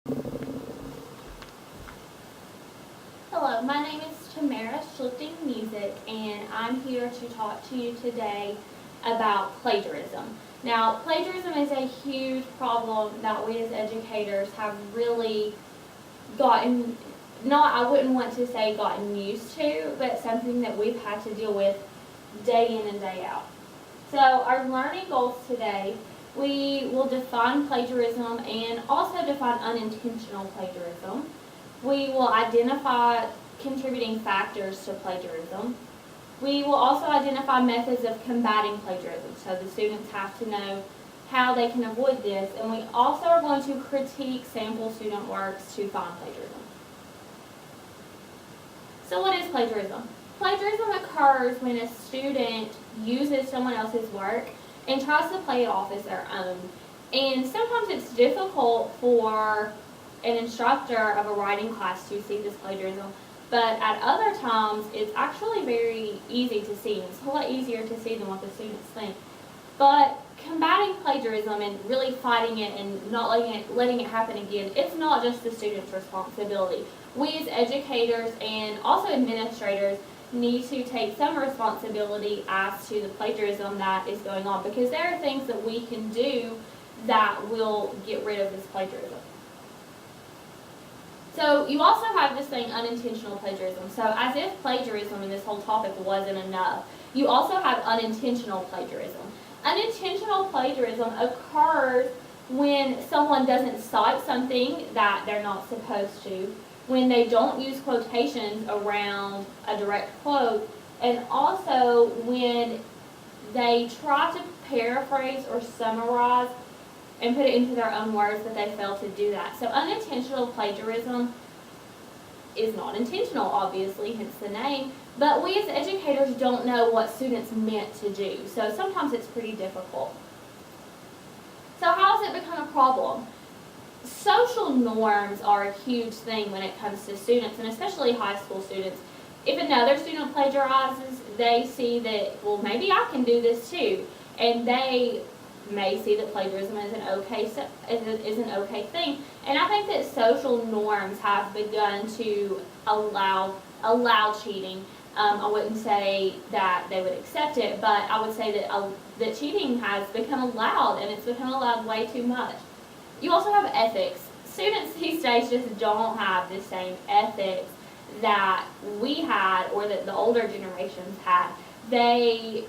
Hello, my name is Tamara Schlichting Music, and I'm here to talk to you today about plagiarism. Now, plagiarism is a huge problem that we as educators have really gotten, not, I wouldn't want to say gotten used to, but something that we've had to deal with day in and day out. So our learning goals today, we will define plagiarism and also define unintentional plagiarism. We will identify contributing factors to plagiarism. We will also identify methods of combating plagiarism, so the students have to know how they can avoid this, and we also are going to critique sample student works to find plagiarism. So what is plagiarism? Plagiarism occurs when a student uses someone else's work and tries to play it off as their own. And sometimes it's difficult for an instructor of a writing class to see this plagiarism, but at other times it's actually very easy to see, and it's a lot easier to see than what the students think. But combating plagiarism and really fighting it and not letting it happen again, it's not just the student's responsibility. We as educators and also administrators need to take some responsibility as to the plagiarism that is going on, because there are things that we can do that will get rid of this plagiarism. So you also have this thing, unintentional plagiarism. So as if plagiarism in this whole topic wasn't enough, you also have unintentional plagiarism. Unintentional plagiarism occurs when someone doesn't cite something that they're not supposed to, when they don't use quotations around a direct quote, and also when they try to paraphrase or summarize and put it into their own words, but they fail to do that. So unintentional plagiarism is not intentional, obviously, hence the name, but we as educators don't know what students meant to do, so sometimes it's pretty difficult. So how has it become a problem? Social norms are a huge thing when it comes to students, and especially high school students. If another student plagiarizes, they see that, well, maybe I can do this too, and they may see that plagiarism is an okay thing. And I think that social norms have begun to allow cheating. I wouldn't say that they would accept it, but I would say that cheating has become allowed, and it's become allowed way too much. You also have ethics. Students these days just don't have the same ethics that we had or that the older generations had. They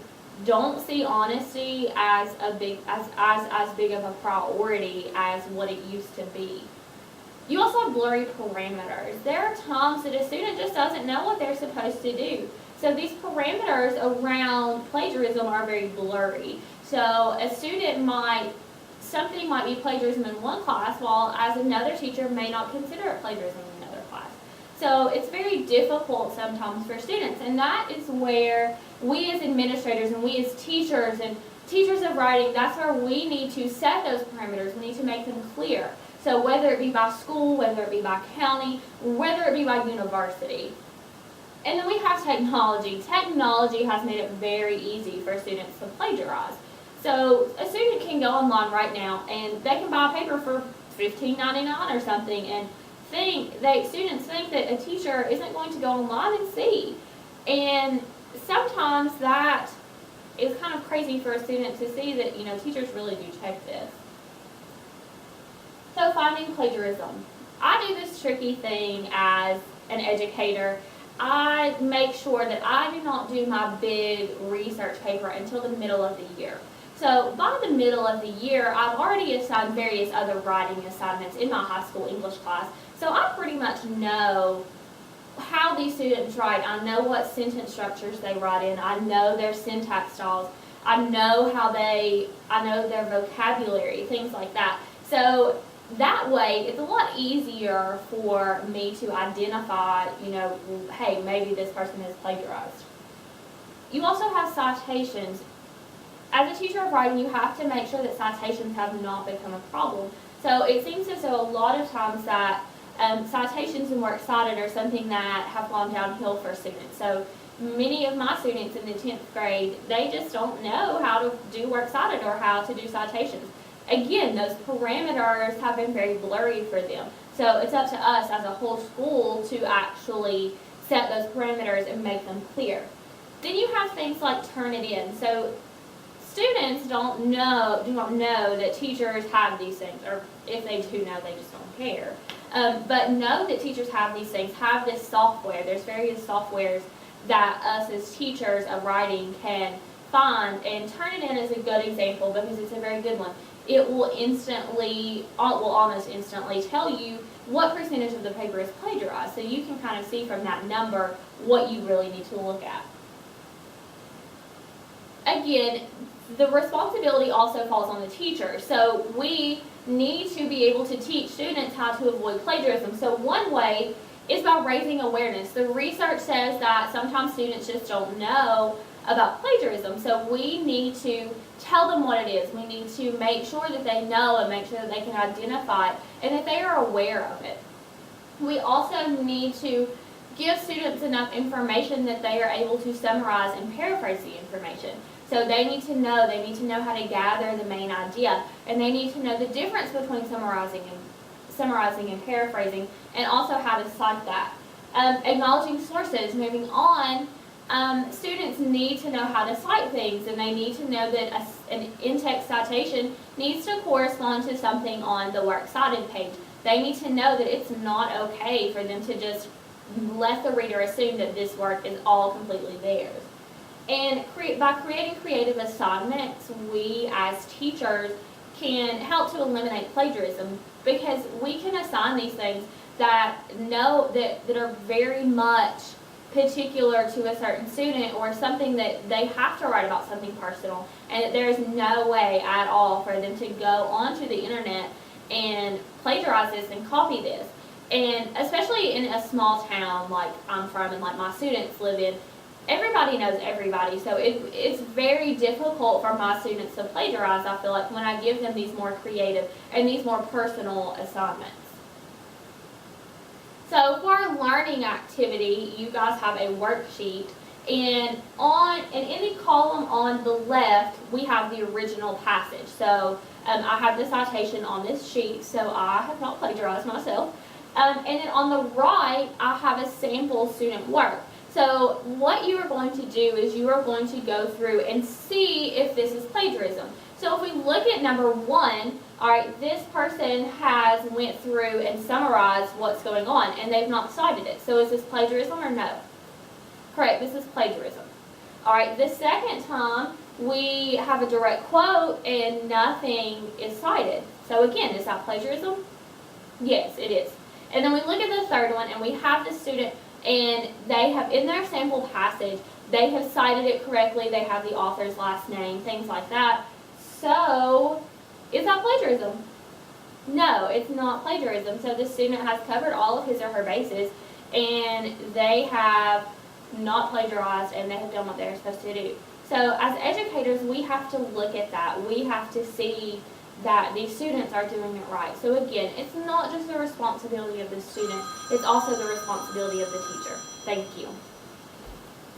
don't see honesty as big of a priority as what it used to be. You also have blurry parameters. There are times that a student just doesn't know what they're supposed to do. So these parameters around plagiarism are very blurry. So a student something might be plagiarism in one class, while as another teacher may not consider it plagiarism in another class. So it's very difficult sometimes for students, and that is where we as administrators and we as teachers and teachers of writing, that's where we need to set those parameters. We need to make them clear. So whether it be by school, whether it be by county, whether it be by university. And then we have technology. Technology has made it very easy for students to plagiarize. So a student can go online right now and they can buy a paper for $15.99 or something, and students think that a teacher isn't going to go online and see. And sometimes that is kind of crazy for a student to see that, teachers really do check this. So finding plagiarism. I do this tricky thing as an educator. I make sure that I do not do my big research paper until the middle of the year. So by the middle of the year, I've already assigned various other writing assignments in my high school English class. So I pretty much know how these students write. I know what sentence structures they write in. I know their syntax styles. I know their vocabulary, things like that. So that way, it's a lot easier for me to identify, hey, maybe this person has plagiarized. You also have citations. As a teacher of writing, you have to make sure that citations have not become a problem. So it seems as though a lot of times that citations and works cited are something that have gone downhill for students. So many of my students in the 10th grade, they just don't know how to do works cited or how to do citations. again, those parameters have been very blurry for them. So it's up to us as a whole school to actually set those parameters and make them clear. Then you have things like Turnitin. So students do not know that teachers have these things, or if they do know, they just don't care. But know that teachers have these things, have this software. There's various softwares that us as teachers of writing can find, and Turnitin is a good example because it's a very good one. It will almost instantly tell you what percentage of the paper is plagiarized, so you can kind of see from that number what you really need to look at. Again, the responsibility also falls on the teacher. So we need to be able to teach students how to avoid plagiarism. So one way is by raising awareness. The research says that sometimes students just don't know about plagiarism. So we need to tell them what it is. We need to make sure that they know and make sure that they can identify it and that they are aware of it. We also need to give students enough information that they are able to summarize and paraphrase the information. So they need to know how to gather the main idea, and they need to know the difference between summarizing and paraphrasing, and also how to cite that. Acknowledging sources, moving on, students need to know how to cite things, and they need to know that an in-text citation needs to correspond to something on the works cited page. They need to know that it's not okay for them to just let the reader assume that this work is all completely theirs. And by creating creative assignments, we as teachers can help to eliminate plagiarism, because we can assign these things that are very much particular to a certain student, or something that they have to write about something personal, and that there's no way at all for them to go onto the internet and plagiarize this and copy this. And especially in a small town like I'm from and like my students live in, everybody knows everybody, so it's very difficult for my students to plagiarize, I feel like, when I give them these more creative and these more personal assignments. So for our learning activity, you guys have a worksheet, and in the column on the left, we have the original passage. So I have the citation on this sheet, so I have not plagiarized myself. And then on the right, I have a sample student work. So what you are going to do is you are going to go through and see if this is plagiarism. So if we look at number 1, all right, this person has went through and summarized what's going on, and they've not cited it. So is this plagiarism or no? Correct, this is plagiarism. All right, the second time, we have a direct quote and nothing is cited. So again, is that plagiarism? Yes, it is. And then we look at the third one, and we have the student, and they have, in their sample passage, they have cited it correctly, they have the author's last name, things like that. So, is that plagiarism? No, it's not plagiarism. So the student has covered all of his or her bases, and they have not plagiarized, and they have done what they're supposed to do. So as educators, we have to look at that. We have to see that these students are doing it right. So again, it's not just the responsibility of the student, it's also the responsibility of the teacher. Thank you.